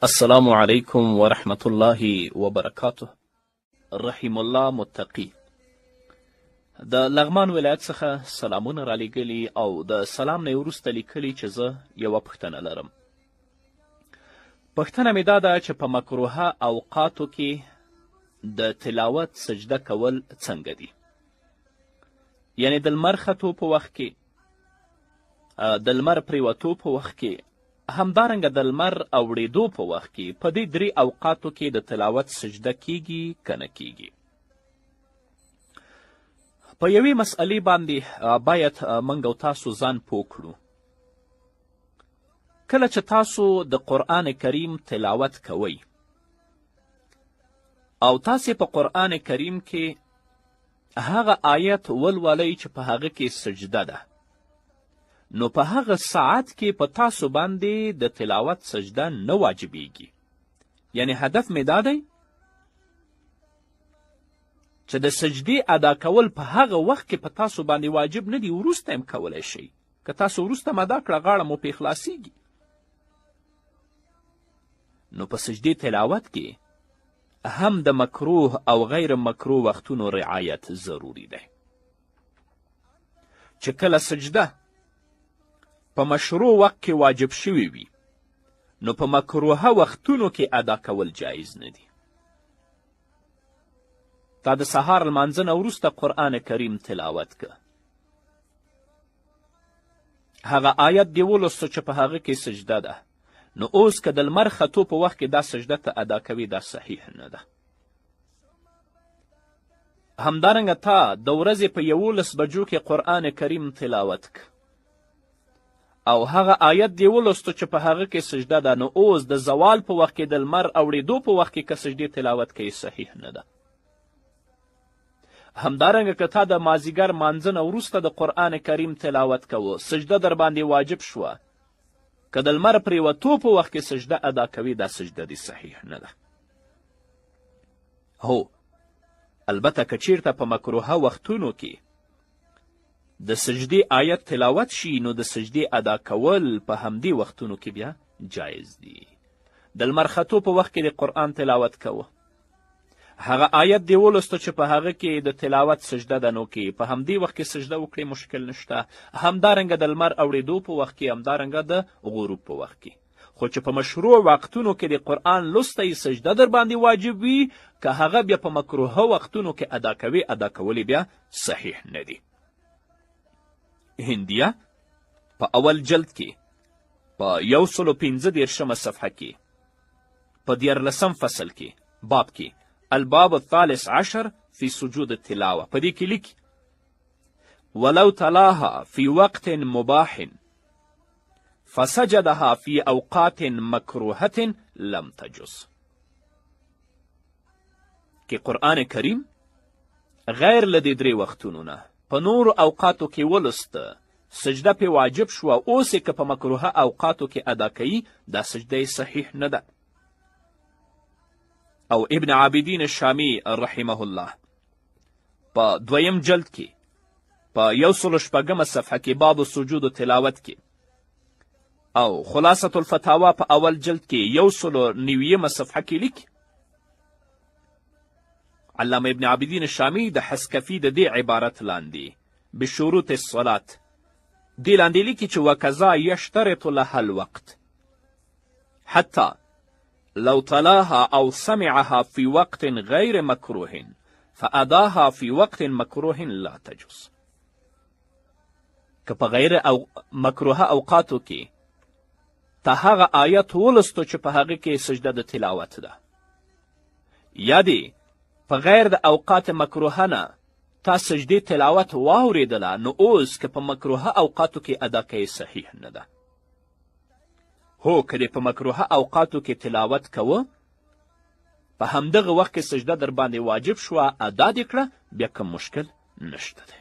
السلام علیکم ورحمت الله وبرکاته. رحیم الله متقی د لغمان ولایت څخه سلامونه رالیږلي او د سلام نه وروسته لیکلي چې زه یوه پوښتنه لرم. پوښتنه مې دا ده چې په مکروهه اوقاتو کې د تلاوت سجده کول څنګه دي؟ یعنې د لمر ختو په وخت کې، د لمر پریوتو په وخت کې، همدارنګه د لمر اوړېدو په وخت کې، په دې درې اوقاتو کې د تلاوت سجده کیږي که نه کیږي؟ په یوې مسئلې باندې باید موږ او تاسو ځان پوه کړو. کله چې تاسو د قرآن کریم تلاوت کوئ او تاسې په قرآن کریم کې هغه آیت ولولئ چې په هغه کې سجده ده، نو په هغه ساعت کې په تاسو باندې د تلاوت سجده نه واجبیږي. یعنی هدف مې دا دی چې د سجدې ادا کول په هغه وخت کې په تاسو باندې واجب نه دي، وروسته هم کولی شئ. که تاسو وروسته هم ادا کړه غاړه مو پې خلاصیږي. نو په سجدې تلاوت کې هم د مکروه او غیر مکروه وختونو رعایت ضروری دی. چې کله سجده په مشروع وخت کې واجب شوي وي، نو په مکروهه وختونو کې ادا کول جایز نه دي. تا د سهار لمانځه نه وروسته قرآن کریم تلاوت که، هغه آیت دې ولوسته چې په هغه کې سجده ده، نو اوس که د لمر ختو په وخت کې دا سجده ته ادا کوي، دا صحیح نه ده. همدارنګه تا د ورځې په 11 بجو کې قرآن کریم تلاوت که او هغه آیت دی ولوستو چې په هغه کې سجده ده، نو اوس د زوال په وخت کې د لمر اوړېدو په وخت کې که سجدې تلاوت کوي، صحیح نه ده. همدارنګه که تا د مازدیګر مانځه نه وروسته د قرآن کریم تلاوت کوو، سجده در باندې واجب شوه، که د لمر پریوتو په وخت کې سجده ادا کوي، دا سجده دی صحیح نه ده. هو البته که چیرته په مکروهه وختونو کې د سجدې آیت تلاوت شي، نو د سجدې ادا کول په همدې وختونو کې بیا جایز دي. د لمر ختو په وخت کې د قرآن تلاوت کوه، هغه آیت دی ولوسته چې په هغه کې د تلاوت سجده ده، نو کې په همدې وخت کې سجده وکړي، مشکل نشته. همدارنګه د لمر اوړېدو په وخت کې، همدارنګه د غروب په وخت کې. خو چې په مشروع وختونو کې د قرآن لوستی سجده در باندې واجب وي، که هغه بیا په مکروهه وختونو کې ادا کوي، ادا کولی بیا صحیح نه دي. هندیه په اول جلد کې په 115 صفحه کې په 14 فصل کې باب کې الباب الثالث عشر فی سجود التلاوه په دې کې لیکي ولو تلاها فی وقت مباح فسجدها فی اوقات مکروهه لم تجز. کې قرآن کریم غیر له دې درې وختونو نه په نورو اوقاتو کې ولسته، سجده پې واجب شوه، اوس یې که په مکروهه اوقاتو کې ادا کوي، دا سجده صحیح نه ده. او ابن عابدین الشامی رحمه الله په 2 جلد کې په 106 صفحه کې باب سجود تلاوت کې، او خلاصة الفتاوا په اول جلد کې 190 صفحه کې لیکي علامه ابن عابدین الشامی د حسکفي د دې عبارت لاندې بشروط الصلاة دې لاندې لیکي چې وکذا یشترط لها الوقت حتی لو تلاها او سمعها في وقت غیر مکروه فاداها في وقت مکروه لا تجوز. که په غیر مکروه اوقاتو کې تا هغه آیت ولستو چې په هغه کې سجده د تلاوت ده، یا دی په غیر د اوقات مکروهه نه تا سجدې تلاوت واورېدله، نو اوس که په مکروهه اوقاتو کې ادا کوي، صحیح نه ده. هو که دې په مکروهه اوقاتو کې تلاوت کوه، په همدغه وخت کې سجده در باندې واجب شوه، ادا دې کړه، بیا کوم مشکل نشته دی.